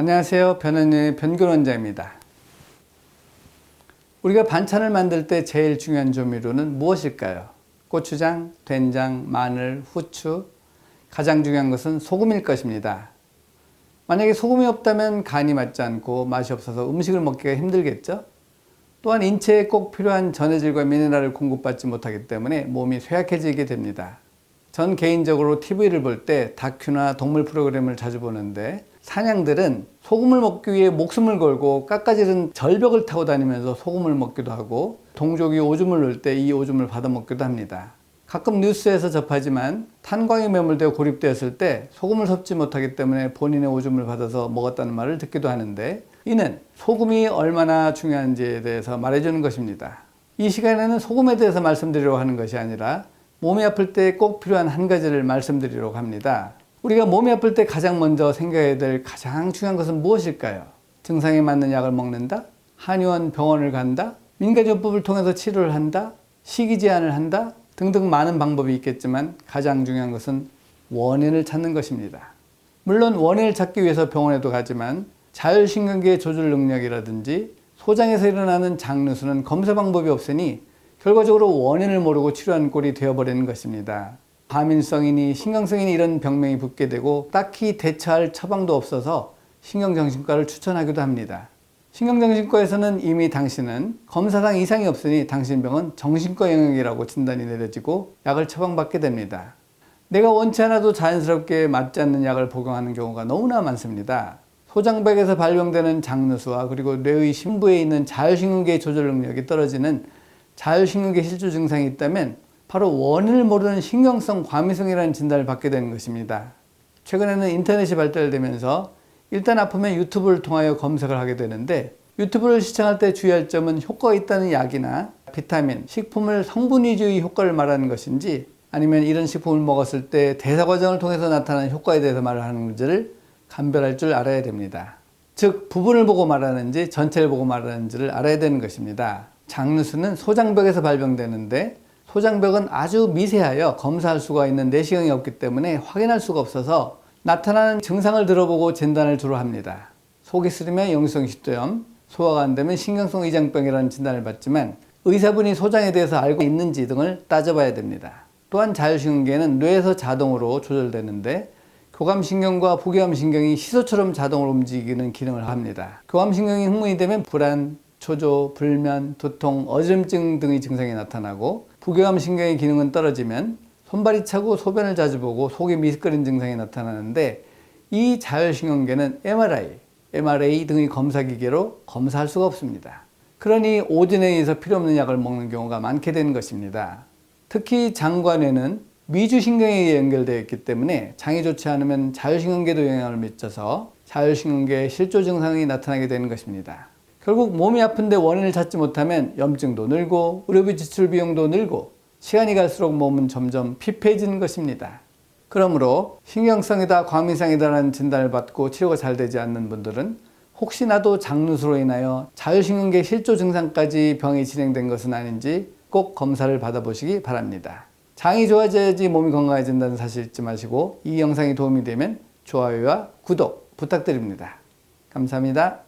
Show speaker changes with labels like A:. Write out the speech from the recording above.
A: 안녕하세요. 변은영의 변균원장입니다. 우리가 반찬을 만들 때 제일 중요한 조미료는 무엇일까요? 고추장, 된장, 마늘, 후추, 가장 중요한 것은 소금일 것입니다. 만약에 소금이 없다면 간이 맞지 않고 맛이 없어서 음식을 먹기가 힘들겠죠? 또한 인체에 꼭 필요한 전해질과 미네랄을 공급받지 못하기 때문에 몸이 쇠약해지게 됩니다. 전 개인적으로 TV를 볼 때 다큐나 동물 프로그램을 자주 보는데 사냥들은 소금을 먹기 위해 목숨을 걸고 깎아지른 절벽을 타고 다니면서 소금을 먹기도 하고 동족이 오줌을 넣을 때 이 오줌을 받아 먹기도 합니다. 가끔 뉴스에서 접하지만 탄광이 매몰되어 고립되었을 때 소금을 섭지 못하기 때문에 본인의 오줌을 받아서 먹었다는 말을 듣기도 하는데 이는 소금이 얼마나 중요한지에 대해서 말해주는 것입니다. 이 시간에는 소금에 대해서 말씀드리려고 하는 것이 아니라 몸이 아플 때 꼭 필요한 한 가지를 말씀드리려고 합니다. 우리가 몸이 아플 때 가장 먼저 생각해야 될 가장 중요한 것은 무엇일까요? 증상에 맞는 약을 먹는다? 한의원 병원을 간다? 민간요법을 통해서 치료를 한다? 식이 제한을 한다? 등등 많은 방법이 있겠지만 가장 중요한 것은 원인을 찾는 것입니다. 물론 원인을 찾기 위해서 병원에도 가지만 자율신경계 조절 능력이라든지 소장에서 일어나는 장누수는 검사 방법이 없으니 결과적으로 원인을 모르고 치료하는 꼴이 되어버리는 것입니다. 과민성이니 신경성이니 이런 병명이 붙게 되고 딱히 대처할 처방도 없어서 신경정신과를 추천하기도 합니다. 신경정신과에서는 이미 당신은 검사상 이상이 없으니 당신 병은 정신과 영역이라고 진단이 내려지고 약을 처방받게 됩니다. 내가 원치 않아도 자연스럽게 맞지 않는 약을 복용하는 경우가 너무나 많습니다. 소장벽에서 발병되는 장누수와 그리고 뇌의 심부에 있는 자율신경계 조절 능력이 떨어지는 자율신경계 실조 증상이 있다면 바로 원인을 모르는 신경성 과민성이라는 진단을 받게 되는 것입니다. 최근에는 인터넷이 발달되면서 일단 아프면 유튜브를 통하여 검색을 하게 되는데 유튜브를 시청할 때 주의할 점은 효과가 있다는 약이나 비타민, 식품을 성분 위주의 효과를 말하는 것인지 아니면 이런 식품을 먹었을 때 대사 과정을 통해서 나타나는 효과에 대해서 말을 하는 건지를 감별할 줄 알아야 됩니다. 즉 부분을 보고 말하는지 전체를 보고 말하는지를 알아야 되는 것입니다. 장누수는 소장벽에서 발병되는데 소장벽은 아주 미세하여 검사할 수가 있는 내시경이 없기 때문에 확인할 수가 없어서 나타나는 증상을 들어보고 진단을 주로 합니다. 속이 쓰리면 역류성 식도염, 소화가 안 되면 신경성 위장병이라는 진단을 받지만 의사분이 소장에 대해서 알고 있는지 등을 따져봐야 됩니다. 또한 자율신경계는 뇌에서 자동으로 조절되는데 교감신경과 부교감신경이 시소처럼 자동으로 움직이는 기능을 합니다. 교감신경이 흥분이 되면 불안, 초조, 불면, 두통, 어지럼증 등의 증상이 나타나고 부교감신경의 기능은 떨어지면 손발이 차고 소변을 자주 보고 속이 미스거리는 증상이 나타나는데 이 자율신경계는 MRI 등의 검사기계로 검사할 수가 없습니다. 그러니 오진에 의해서 필요 없는 약을 먹는 경우가 많게 되는 것입니다. 특히 장과 뇌는 미주신경에 의해 연결되어 있기 때문에 장이 좋지 않으면 자율신경계도 영향을 미쳐서 자율신경계 실조 증상이 나타나게 되는 것입니다. 결국 몸이 아픈데 원인을 찾지 못하면 염증도 늘고 의료비 지출 비용도 늘고 시간이 갈수록 몸은 점점 피폐해지는 것입니다. 그러므로 신경성이다 과민성이다라는 진단을 받고 치료가 잘 되지 않는 분들은 혹시나도 장누수로 인하여 자율신경계 실조 증상까지 병이 진행된 것은 아닌지 꼭 검사를 받아보시기 바랍니다. 장이 좋아져야지 몸이 건강해진다는 사실 잊지 마시고 이 영상이 도움이 되면 좋아요와 구독 부탁드립니다. 감사합니다.